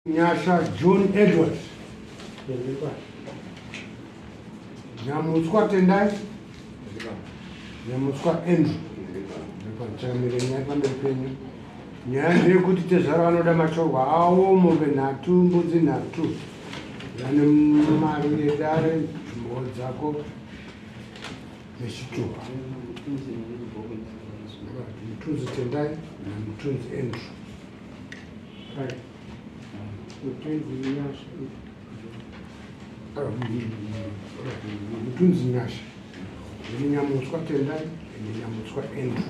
Nyasha John Edward Nyamutswa Tendai Nyamutswa Andrew nyaya ndeyekuti tezvara vanoda mashorwa avo mombe nhatu mbudzi nhatu vane mari yedare mhou dzako nechituha mutunzi Tendai namutunzi Andrew mutunzi Nyasha Nyamutswa Tendai Nyamutswa Andrew.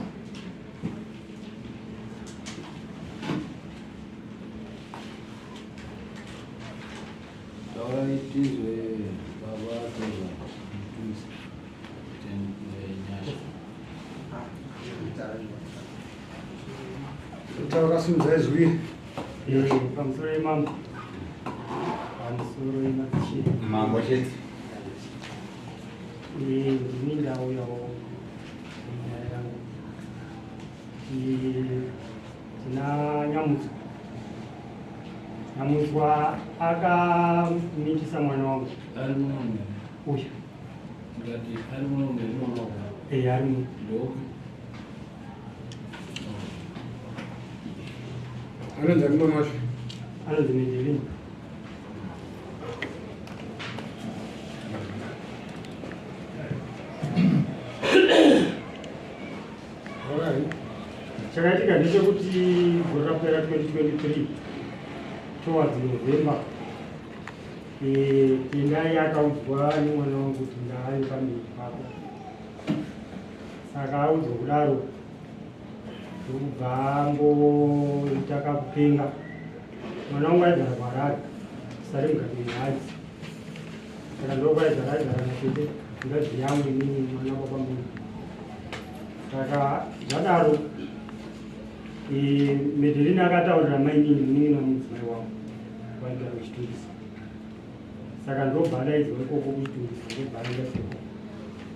Taurasimudza izwi pamusoro imambo pamusoro imachiri mambo chete ndini ndauyawo nyaya yangu tina Nyamutswa. Nyamutswa akamitisa mwana wangu uya arimo anonzi mwana wacho anonzi Medelina. Chakaitika ndechekuti gore rapera 2023 towards November Tendai akaudzwa nemwana wangu kuti ndaari pamberi pako, saka audzwa kudaro ndokubva ngoitaka kupenga. Mwana wangu aigara kwaRare sare mugadeni hadzi, saka ndokwaigara aigara natete ngadzi yangu inini mwana wapamberi. Saka zvadaro Medelina akataurira mainini munini namudzimai wangu vaigara kuchitungisa, saka ndobva ndaidzwa ikoko kuchitungisa ndobva ndaseko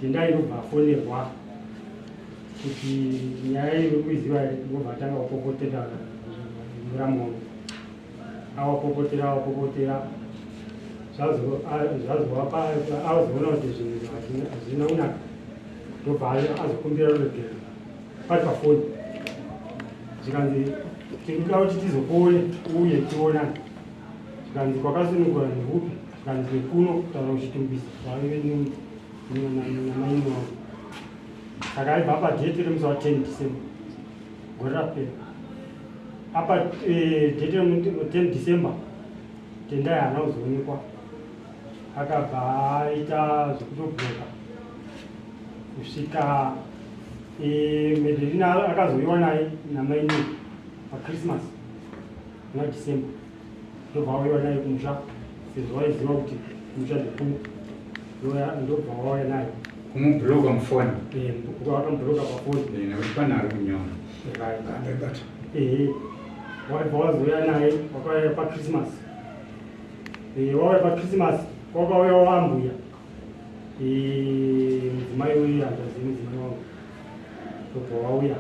Tendai ndobva afonerwa kuti nyaya iri kuiziva here, ndobva atanga kupopotera muramono awapopotera azoona kuti zvinhu hazvina kunaka, ndobva azokumbira ruregero pari pafoni zvikanzi tirikuda kuti tizopone uye tionana. Zvikanzi kwakasunungura neupi, zvikanzi kuno kutaura kuchitumbisa vaive namaini wangu. Saka aibva padhete remusi wa 10 December gore rapera. Apa dhete re10 December Tendai haana kuzoonekwa, akabva aita zvekutobhuka kusvika Medelina akazoiwa naye namaini paChristmas muna December, ndobva wauya naye kumusha sezvo waiziva kuti kumusha ndekuno, ndobva wauya naye kumubhuloga mufoni wakamubhuloga pafoni nekuti pane ari kunyona waibva wazoya naye wakauya paChristmas. Wauya paChristmas wakauya wambuya mudzimai uyu handazivi mudzimai wangu, ndobva wauya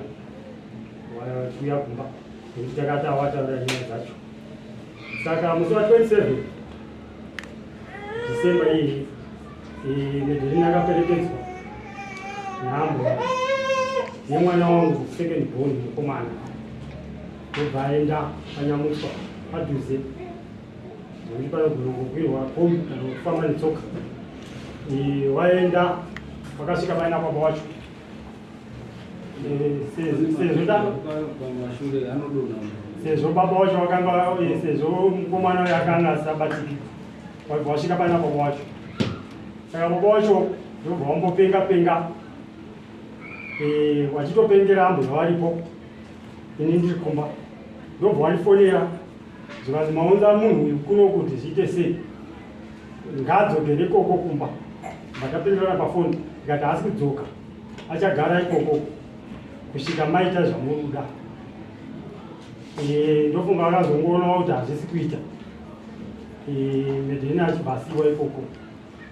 wachiuya kumba nekuti takati awataura nyaya dzacho. Saka musi wa 27 December iyi Medelina akaperekedzwa nhambwe nemwana wangu second born mukomana, ndobva aenda paNyamutswa padhuze zvokuti panogona kukwirwa kombi kana kufamba netsoka. Waenda wakasvika paina baba wacho sezvo baba wacho vakanga sezvo mukomana uyo akanga asabatiki, wabva wasvika paina baba wacho. Saka baba wacho ndobva wambopenga wachitopengera ambo zvavaripo ini ndiri kumba, ndobva wandifonera zvikanzi maunza munhu uyu kuno kuti zviite sei, ngaadzokere ikoko kumba. Ndakapindurana pafoni ndikati haasi kudzoka, achagara ikoko kusvika maita zvamuruda. Ndofunga vakazongoona kuti hazvisi kuita. Medelina achibva asiwa ikoko,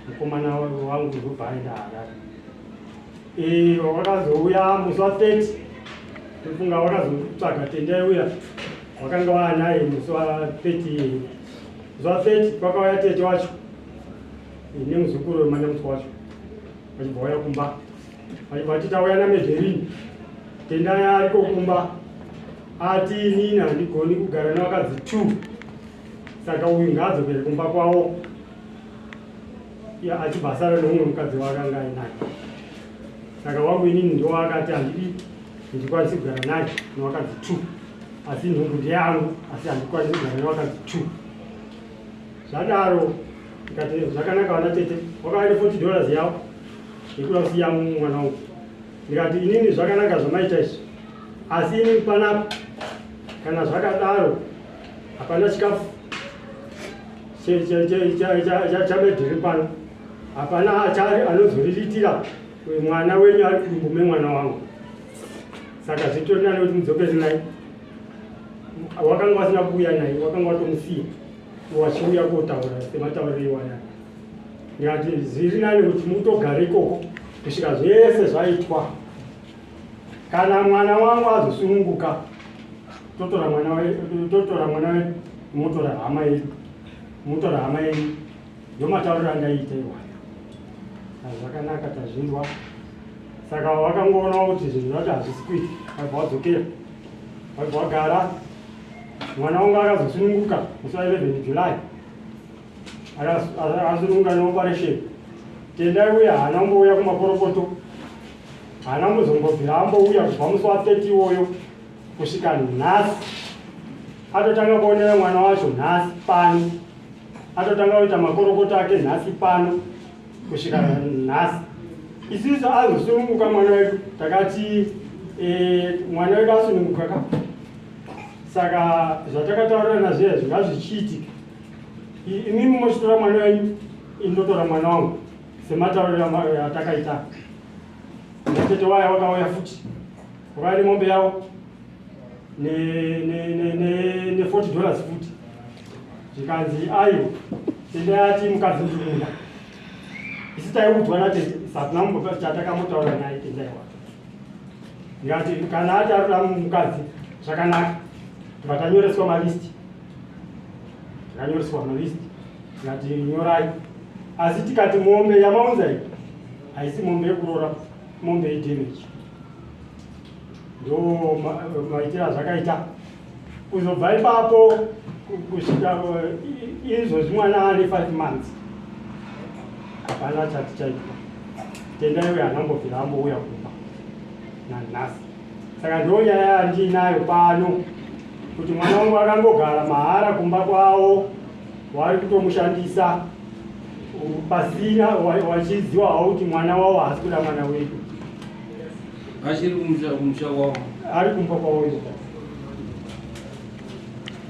mukomana wangu ndobva aenda Harare. Wakazouya musi wa 30 ndofunga wakazotsvaga Tendai uya wakanga wanaye musi wa30 zuva 30 kwakauya tete wacho nemuzukuru wemanyamusi wacho vachibva vauya kumba vachibva vati tauya namedherini tendai ariko kumba ati inini handigoni kugara nevakadzi 2 saka uyu ngaadzokere kumba kwavo achibva asara neumwe mukadzi waakanga ainaye. Saka wangu inini ndo akati handidi ndikwanisi kugara naye nevakadzi 2 asi nhumbu ndeyangu asi handikwanisi kugara nevakadzi 2. Zvadaro ndikati zvakanaka vana tete wakavaita $40 yavo yekuda kusiya mwana wangu. Ndikati inini zvakanaka zvamaita izvi asi inini panapa kana zvakadaro hapana chikafu chamedhiri pano, hapana achari anozoriritira mwana wenyu ari kudumbu memwana wangu. Saka zvitori nani kuti mudzokere naye. Wakanga wasina kuuya naye, wakanga watomusiya wachiuya kotaura sematauriro iwana. Ndikati zviri nani kuti mutogare ikoko kusvika zvese zvaitwa. Kana mwana wangu azosununguka totora mwana wedu motora hama yedu mutora hama yedu ndomatauriro andaita iwana. Zvakanaka tazvinzwa. Saka wakangoona kuti zvinhu zvacho hazvisi kuita wabva wadzokera wabva wagara. Mwana wangu akazosununguka musi wa11 July akasununguka neoperation. Tendai uya haana kumbouya kumakorokoto, haana kuzombobvira ambouya kubva musi wa30 iwoyo kusvika nhasi. Atotanga kuonera mwana wacho nhasi pano, atotanga kuita makorokoto ake nhasi pano kusvika nhasi. Isusu azosununguka mwana wedu takati mwana wedu asununguka ka. Saka zvatakataurirana zviya ngazvichiitika. Imimi mochitora mwana wenyu, inotora mwana wangu sematauriro atakaita. Natete waya wakauya futi wakauya nemombe yavo ne $40 futi. Zvikanzi aiwa tendai ati mukadzi ndimunda. Isi taiudzwa natete satina mumbopa chatakamotaura naye tendai wa. Ndikati kana ati arikuda mukadzi zvakanaka ngatanyoreswa malisti. Ndakanyoreswa malisti ngati nyorai. Asi tikati mombe yamaunza iyi haisi mombe yekurora, mombe yedamage. Ndo maitira zvakaita. Kuzobva ipapo kusvika izvozvi mwana ane 5 months hapana chati chaitwa. Tendai uya hanambobvira ambouya kumba nanhasi. Saka ndo nyaya yandinayo pano kuti mwana wangu akangogara mahara kumba kwavo wari kutomushandisa pasina wachiziva hawo kuti mwana wavo haasi kuda mwana wedu. Achiri kumusha wavo Ari kumba kwavo ivo.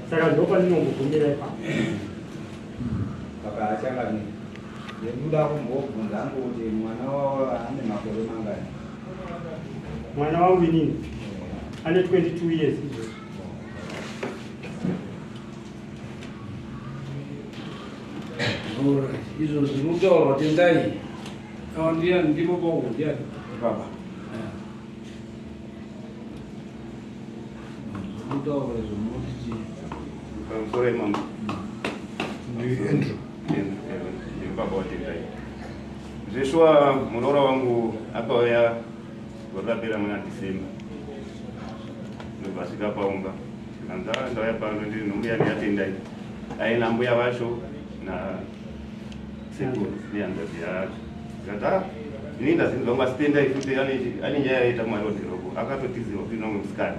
Saka ndo pandinongogumira ipapo. Paka achakadini nekuda kumbobvunza hangu kuti mwana wavo ane makore mangani? Mwana wangu inini ane 22 years. izvo zvinotaurwa tendai ava ndiani ndipo pauko ndiani Baba. zvinotaurwa izvo munotiti Pamusoro imamo. Andrew. Baba watendai. Zveshuwa muroora wangu akauya gore rapera muna December. Ndobva paunga. Ndauya pano ndiri nombuya ndiyatendai. Aina mbuya vacho na sekuru nehanzvadzi yacho. Ndikati inini ndazinzwa kunga sitendai futi ane nyaya yaita mumarodhiroko akatotizirwa kuti nomwe musikana.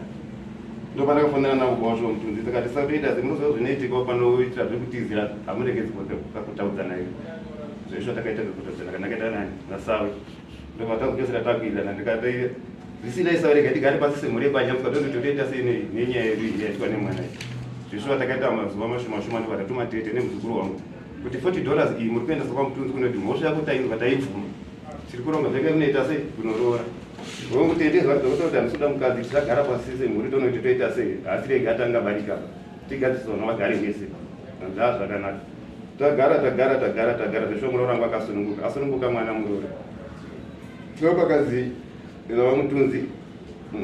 Ndopandakafonana navo kwacho mutunzi tikati sakuita semunoziva zvinoitikawo panoitira zvekutizira hamuregedzi kakutaudza nayo. Zvesho takaita kakutaudza ndakaita nani nasawe. Ndobva tazopedzisira takuirirana ndikati zvisinei sawe rega ndigare pasi semhuri yekwanja musikatozototoita sei nenyaya yedu yaitwa nemwana iyi. Zveshuwa takaita mazuva mashoma ndobva tatuma tete nemuzukuru wangu kuti $40 iyi muri kuendesa kwamutunzi kunoti mhosva yako tainzwa taibvuma. Tiri kuronga zvake munoita sei kunoroora. Wongutendezva kuti hamisuda mukadzi tisagara pasi semhuri tonoiti toita sei asi rega atanga barika tigadzisona vagare vese. Ndazva zvakanaka. Tagara zvesho muroora wangu akasununguka mwana muroora. Ndopakazi vamutunzi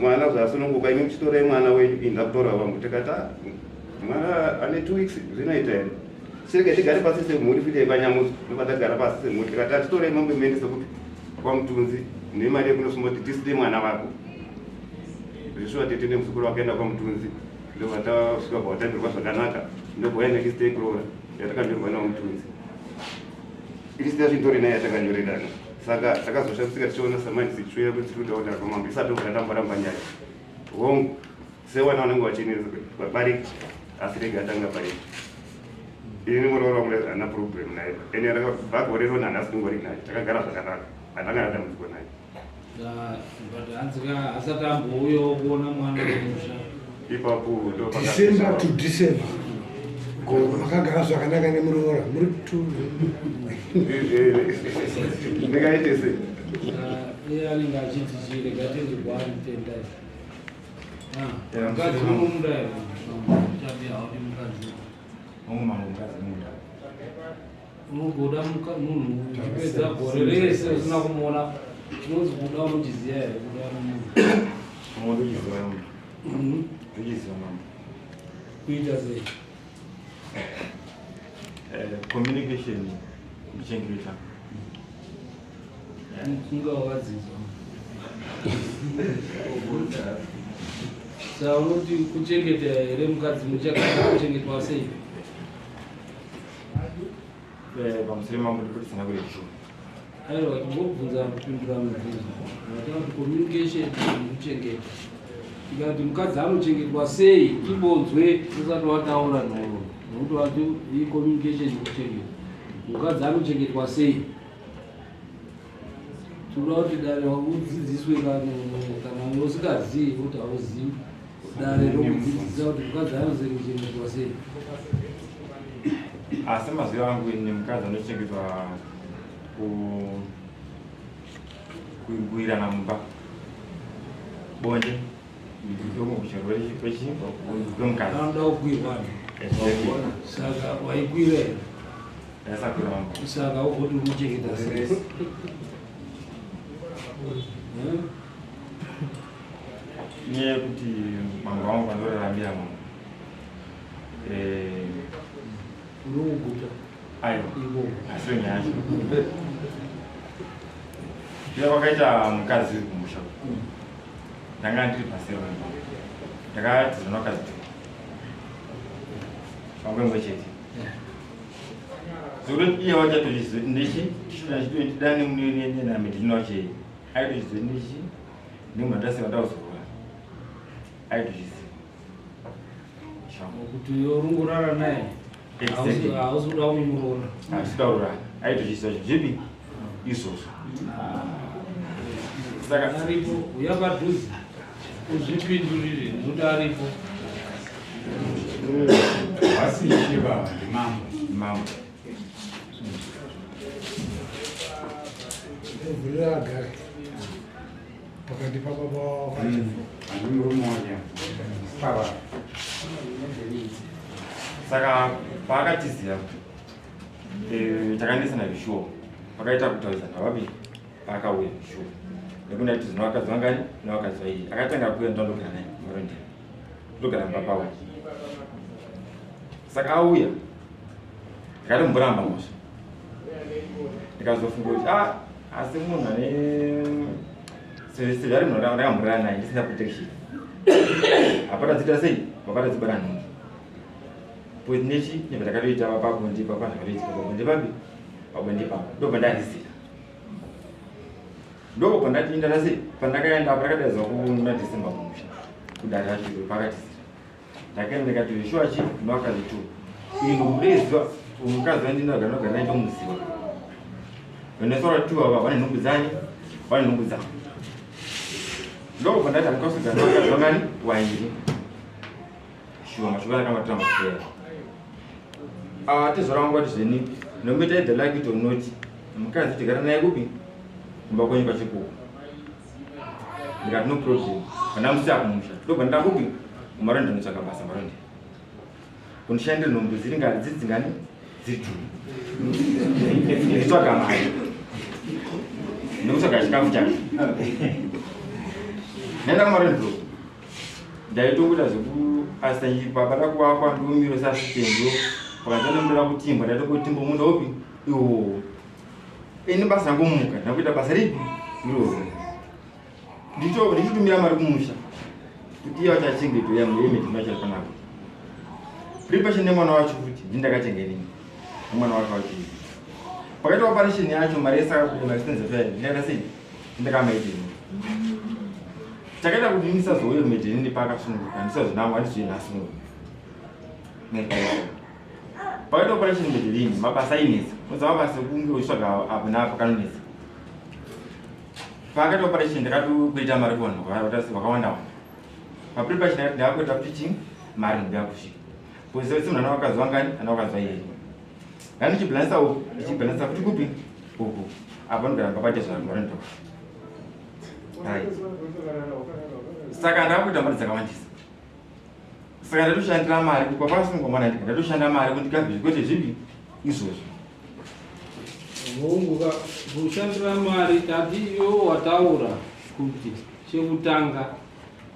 mwana zvasununguka imi muchitora mwana wenyu inda kutora vangu tikata mwana ane 2 weeks zvinoita here sirike tigare pasi semhuri futi yepanyamuso nopatagara pasi semhuri tikati atitorei mambe mende sekuti kwamutunzi nemari yekunosumoti tiside mwana vako zvishuwa tete nemusukuru wakaenda kwamutunzi ndovatasvika pavatambirwa zvakanaka ndobva next day kurora yatakanyorwa namutunzi irisita zvintori naye yatakanyoredana saka takazoshamsika tichiona samani sichuya kuti tiri kuda kuti akomambo isati ukatamba nyaya hongu sewana vanenge vachinesa bariki asi rega atanga bariki ini muroora wangu hana problem naye ene vakagorero nanhasi ndingori naye takagara zvakanaka handanga nadambudziko naye but hanzika asati ambouyawo kuona mwana wemusha ipapo December to December makagara zvakanaka nemuroora muri ndingaite sei iye anenge achiti chirega tende kwari tendai mukadzi unomuda here chabiya kuti mukadzi unogoda munhu uchipedza gore rese usina kumuona chinonzi kuda unochiziva here kuda munhu kuita sei communication kuchengeta kunga wakadzidza saka unoti kuchengeta here mukadzi muchakada kuchengetwa sei pamusoro mangu ndikutisana kurecho aiwa timbobvunza kupindura mubvunzo vatanga kuti communication kuchengeta tikati mukadzi anochengetwa sei ibonzwe usati wataura nhoro nokuti vati iyi communication kuchengeta mukadzi anochengetwa sei tinoda kuti dare udzidziswe kana usingazii kuti hauzivi dare rokudzidzisa kuti mukadzi anochengetwa sei asi mazivo angu ine mukadzi anochengetwa kuirana mumba bonje kwemukadzi anoda kukwirwana saka waikwira here yasakwira mangu saka ugoti unochengeta sei nyaya yekuti mangu vangu vandoraramira munhu unokuguta aiwa ivo asiyo nyaya yacho iya kwakaita mukadzi kumusha ndanga ndiri pasero ndakadzirana wakadzi pangwemwe chete zvokuti iye wachatochizoti ndechi dani munenamedinoche aitochizoti ndechi ndimandasiva ndauzorora aitochiziva kuti yorungurara naye hauzoda kumuroora asidaurora aitochiziva zvipi izvozvo saka aripo uya padhuze uzvipindurire nokuti aripo vasishiva ndimambo mambo vhurira agare pakati papapa ani murume wacho pava saka paakatiziva takanesana vishuwa pakaita kutauridzana vapi paakauya vishuwa nekunda kuti zino wakadzi wangani newakadzi waii akatanga kuuya ndandogara naye maronda ndogara mumba pawo saka auya ndikati mumboramba mosha ndikazofunga kuti asi munhu ane sevari munhu ndakamborana naye ndisina protection apatadzita sei wapatadzibara nhungi poiti nechi nyebva takatoita pabondi papazvakatoitika pabondi papi pabondi papo ndobva ndarizira ndoko pandatiindana sei pandakaenda pakadaidzwa kuna December kumusha kudara zviro pakatizira ndakaenda ndikati vishuwa chi ndowakadzi tu ino mureziva mukadzi wandinogara naye ndomuziva venesora tu ava vane nhumbu dzanyi vane nhumbu dzangu ndoko pandati andikasugana wakadzi wangani wairi shuwa mashuva akamatora masera tizora wangu vati zveni nomboita idhalaki tonoti mukadzi tigara naye kupi kumba kwenyu pachikoko ndikati no problem kana musi akumusha ndobva ndakupi umaronda notsvaka basa maronda kundishandira nhombo dziri ngari dziri dzingani dziri tu nditsvaga mari ndokutsvaga chikafu chake nenda kumarendo ndaitokuita zvekuasanyipa pada kuwakwa ndomiro sasitengo pakazana muda kutimba ndaitokotimba munda upi iwo ini basa ngomuka ndakuita basa ripi iroro ndichitumira mari kumusha kuti iye wachachengeto yangu yemedimacharipanako preparation nemwana wacho kuti ndindakachengenini nemwana wacho wachii pakati operation yacho mari yesakakuemaexpensive ndakaita sei ndakamaitini chakaita kuti ndisazouye medhenini paakasununguka ndisazonamwa handizoinasungu pakati operation medhenini mabasa ainesa uza mabasa ekunge uchitsvaga apo naapo kanonesa pakati operation ndakatokuita mari kuvanhu vakawanda papreparation yakati ndakakuita teaching mari ndoda kusvika posese munhu ana wakazwa ngani ana wakazwa iye ngani ndichibhalansa uku ndichibhalansa kuti kupi uku apa ndogaramba paite zvanorendo saka ndakuita mari dzakawandisa saka ndatoshandira mari kwapasungomana ndatoshanda mari kuti ndikabviri kwete zvipi izvozvo vonguka kushandira mari tati iwo wataura kuti chekutanga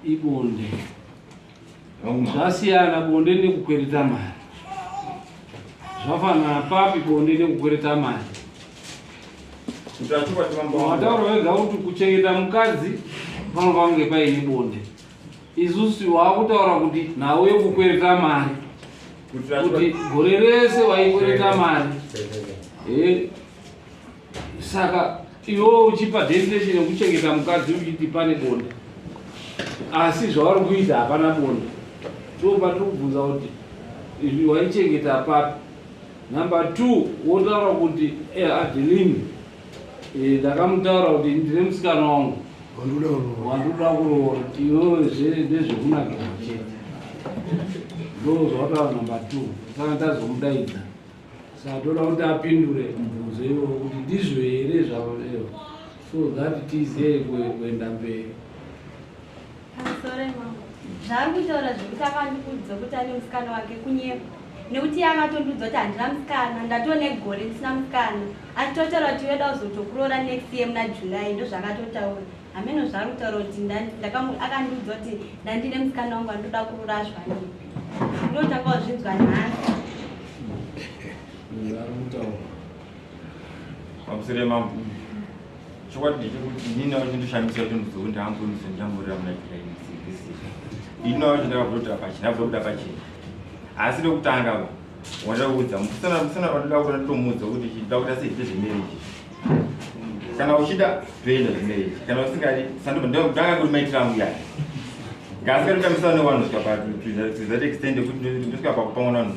ibonde zvasiyana bonde nekukwereta mari zvafanana papi bonde nekukwereta mari wataura wega kuti kuchengeta mukadzi panofanira kunge paine bonde isusu wakutaura kuti nawe kukwereta mari kuti gore rese waikwereta mari saka iwo uchipa destination yekuchengeta mukadzi uchiti pane bonde asi zvauri kuita hapana bonde ndopatiri kubvunza kuti waichengeta papi. Number 2 wotaura kuti Adeline ndakamutaura kuti ndine musikana wangu wandoda kuroora iwezve ndezvekunakira chete ndo zvawataura number 2 saka tazomudaidza saka toda kuti apindure mubvunzo iwo kuti ndizvo here zvavo so that tiziye kuenda mberi. Zvari kutaura zvekuti akandikudza kuti ane musikana wake kunyepa nekuti akatondiudza kuti handina musikana ndatone gore ndisina musikana achitotaura kuti weda kuzotokuroora next year muna July ndo zvakatotaura hameno zvari kutaura kuti akandiudza kuti ndandine musikana wangu andoda kuroora zvanini ndotanga kuzvinzwa nhasi pamusoro mambo chokwadi ndechekuti inini wacho ndoshandisa kuti ndizokuti amboniso ndamborera muna July ino wacho ndakabvuta pachina bvuta pachina asi lokutanga wadaudza musana wanoda kuona tomuudza kuti chida kuti asite zvemereji kana uchida toenda zvemereji kana usingadi sandoba ndanga kuti maitira muya ngasi kuti kamisana newanhu swika to that extend kuti ndosvika pakupamwana vanhu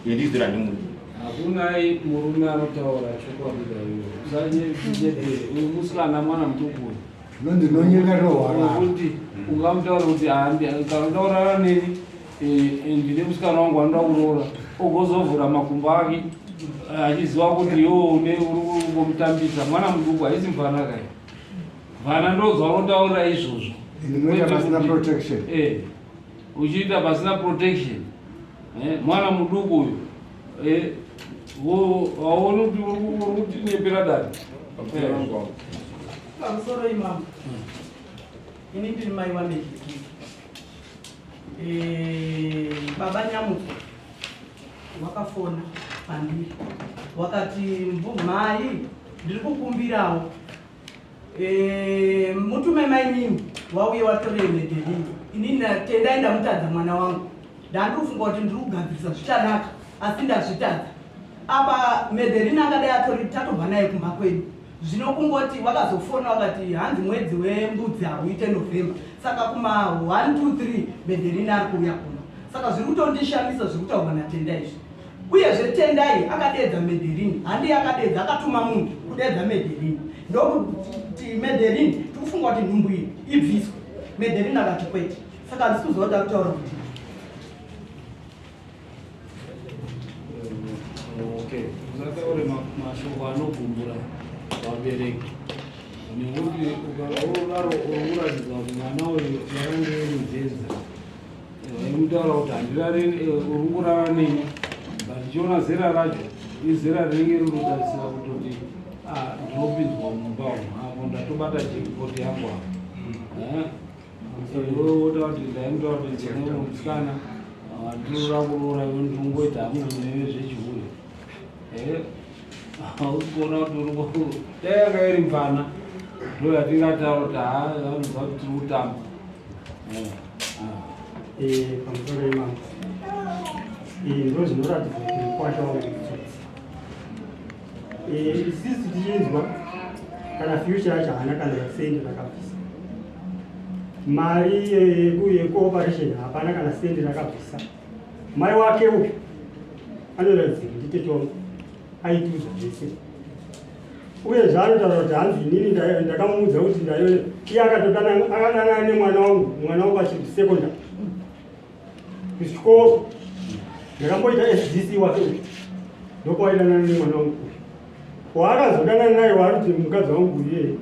ndizira ndimudi hakunai murume anotaura chokwadi iwo usanyepijete musikana mwana muduku ndinonyengatohwara ungamutaura kuti kanotaurana neni ndine musikana wangu anoda kuroora ogozovhura makumbo ake achiziva kuti uri kungomutambisa mwana muduku haisi mvana kai mvana ndozva unotaurira izvozvo uchiita pasina protection mwana muduku uyu haoni kuti uri kutinyepera dani pamusoro imamo ini ndiri mai wamezviki baba Nyamuka wakafona pandiri wakati mai ndiri kukumbirawo mutume mainini wauye watore medhelini inini tendai ndamutadza mwana wangu ndandofunga kuti ndiri kugadzirisa zvichanaka asi ndazvitadza apa medhelini akadai atori tatobva naye kumba kwedu zvino kungoti wakazofona wakati hanzi mwedzi wembudzi hauite November saka kuma 1 2 3 medhelini ari kuuya kuno saka zviri kutondishamisa zviri kutaurwa natendai izvi uyezve tendai akadedza medhelini handi akadedza akatuma munhu kudedza medhelini ndokuti medhelini tikufunga kuti nhumbu iyi ibviswe medhelini akati kwete saka handisi kuzoda kutaura kuti uzataure mashoko anogumbura vabereki nekuti ukaudaro uratidza kuti mwana uyu yakange uruzeza vaimutaura kuti uri kurara neni ndichiona zera racho izera rinenge rinotarisira kutoti ndinopinzwa mumba umu apo ndatobata jekipoti yangu apo Wota kuti ndaimutaura kuti ndine musikana ndinoda kuroora ndingoita hamune zvechikuru. Usikuona kuti uri danga iri mvana ndo yatingataura kuti vanobva kuti tiri kutamba. Pamusoro imamo ndo zvinoratidza kuti mukwasha wakutsotsi. Isisi tichinzwa kana future yacho haana kana sendi rakabvisa mari yekuoperation, hapana kana sendi rakabvisa. Mai wake uyu anoratidza kuti nditetongo aituza zvese, uye zvaanotaura kuti hanzi inini ndakamuudza kuti ndaione iye akadanana nemwana wangu achiri kusekondari kuchikoro. Ndakamboita SDC wake uyu ndokwaaidanana nemwana wangu uyu. Waakazodanana naye wariti mukadzi wangu uye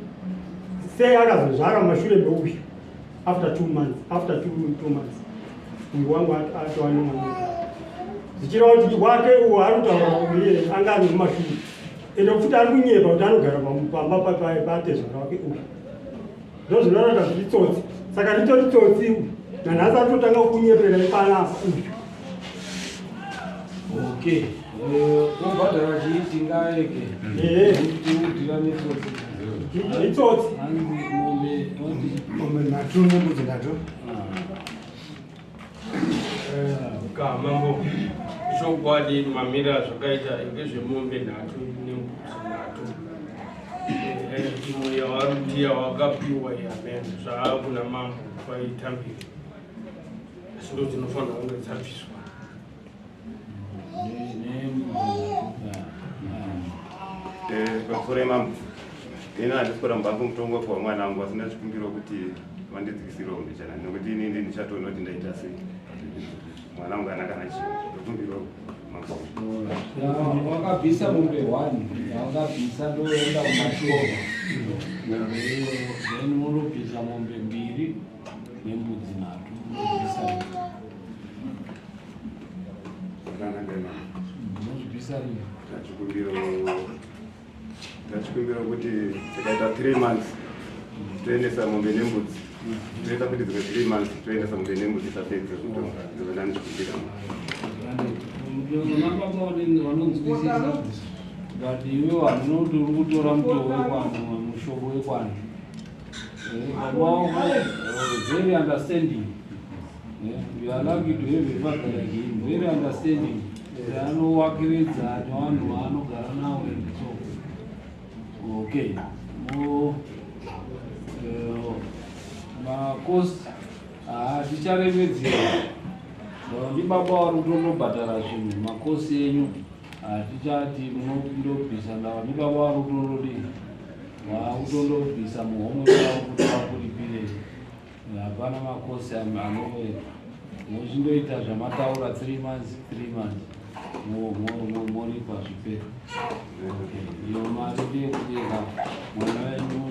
sei akazozvara mashure meuyu after 2 months uyu wangu atova nemwana zichireva kuti wake uyu ari kutaura uye anga ari mumashure ende futi ari kunyepa kuti anogara pamba patezvara wake uyu. Ndo zvinoratidza kuti itsotsi. Saka nditori tsotsi nanhasi atotanga kunyepera panapa uyu. Okay. Kubhadhara chiiti ngaeke. Kuti udhirane tsotsi. Itsotsi. Mombe nhatu nembudzi nhatu. Mambo chokwadi mamira zvakaita ngezvemombe nhatu nembudzi nhatu. Imwe yawarudiya wakapiwa yamene zvaakuna mambo kwaitambira. Asi ndo dzinofanira kunge dzabviswa. Pamusoro imamo ina handisi kuramba mutongo kwa mwana wangu asina chikumbiro kuti vandidzikisirewo ndichana nekuti inini ndichatoona kuti ndaita sei mwana wangu ana kana chikumbiro wakabvisa mombe 1 wakabvisa ndoenda kumashova then unobvisa mombe 2 nembudzi 3 unozvibvisa rini ndachikumbiro kuti tikaita 3 months toendesa mombe nembudzi toita kuti dzimwe 3 months toendesa mombe nembudzi isapedze kutonga ndizona ndichikumbira vanonzwisisa ngati iwe vanoti uri kutora mutoo wekwanu mushobo wekwanu very understanding. We are lucky to have a father like him, very understanding. Anowakiridza nevanhu vaanogara navo and so. Okay. Makosi haticharemedzera. Ndibaba vari kutondobhadhara zvinhu makosi enyu hatichati munondobvisa ndava ndibaba vari kutondodii vakutondobvisa muhomwe vavo kuti vakuripire. Hapana makosi anowera mochindoita zvamataura 3 months moripa zvipero. Iyo mari ndeyekudeka mwana wenyu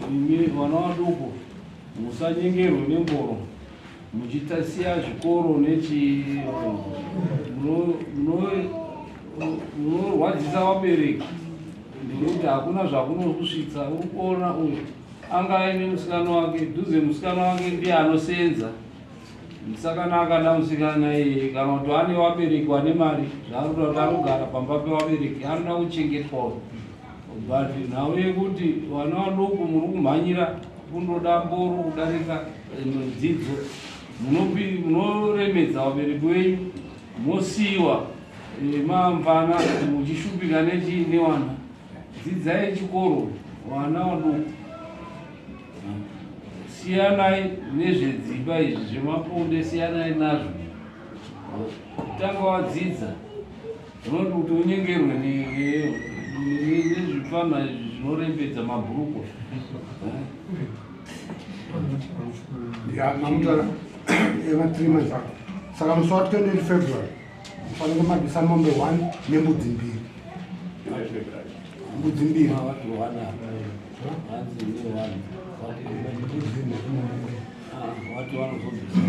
imi vana vaduku musanyengerwe nemboro muchitasiya zvikoro nechi munorwadzisa vabereki ndekuti hakuna zvakunosvitsa. Uri kuona uyu anga aine musikana wake dhuze musikana wake ndiye anosenza. Musikana akada musikana iye kana kuti ane vabereki vane mari zvaanoda kuti anogara pamba pevabereki anoda kuchengetwawo. But nawe kuti vana vadoko muri kumhanyira kundoda mboro kudarika dzidzo munoremedza vabereki venyu mosiyiwa mamvana muchishupika newana. Dzidzai chikoro vana vadoko. Siyanai nezvedzimba izvi zvemaponde, siyanai nazvo. Tanga wadzidza zvinoti kuti unyengerwe nezvifana zvinorembedza mabhurukwa. Mamutaura eva 3 months. Saka musi wa 20 February fanele mabvisa mombe 1 nembudzi 2. Mbudzi 2. Watu wanozobvisa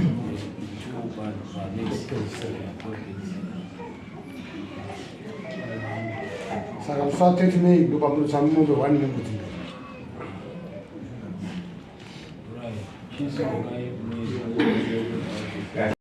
saka musi wa 30 May ndo pamunotsa mombe 1 nembudzi 2. She's okay.